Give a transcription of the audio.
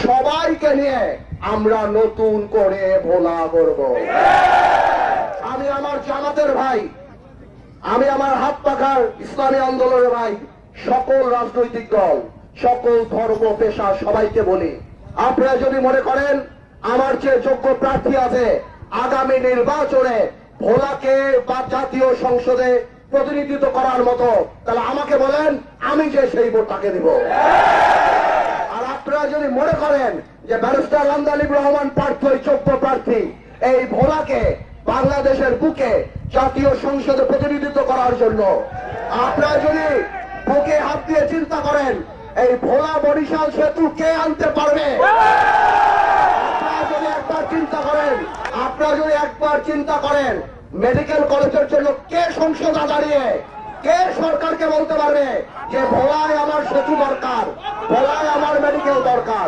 সবাইকে নিয়ে আমরা নতুন করে ভোলা করব। আমি আমার জামাতের ভাই, আমি আমার হাত পাখার ইসলামী আন্দোলনের ভাই, সকল রাজনৈতিক দল, সকল ধর্ম পেশা সবাইকে বলি, আপনারা যদি মনে করেন আমার চেয়ে যোগ্য প্রার্থী আছে আগামী নির্বাচনে ভোলাকে বা জাতীয় সংসদে প্রতিনিধিত্ব করার মতো, তাহলে আমাকে বলেন, আমি যে সেই ভোট তাকে দিব। আর আপনারা যদি মনে করেন যে ব্যারিস্টার আন্দালিব রহমান প্রার্থী যোগ্য প্রার্থী এই ভোলাকে বাংলাদেশের বুকে জাতীয় সংসদে প্রতিনিধিত্ব করার জন্য, আপনারা যদি বুকে হাত দিয়ে চিন্তা করেন এই ভোলা বরিশাল সেতু কে আনতে পারবে, আপনারা যদি একবার চিন্তা করেন মেডিকেল কলেজের জন্য কে সংসদে দাঁড়িয়ে কে সরকারকে বলতে পারবে যে ভোলায় আমার সেতু দরকার, ভোলায় আমার মেডিকেল দরকার।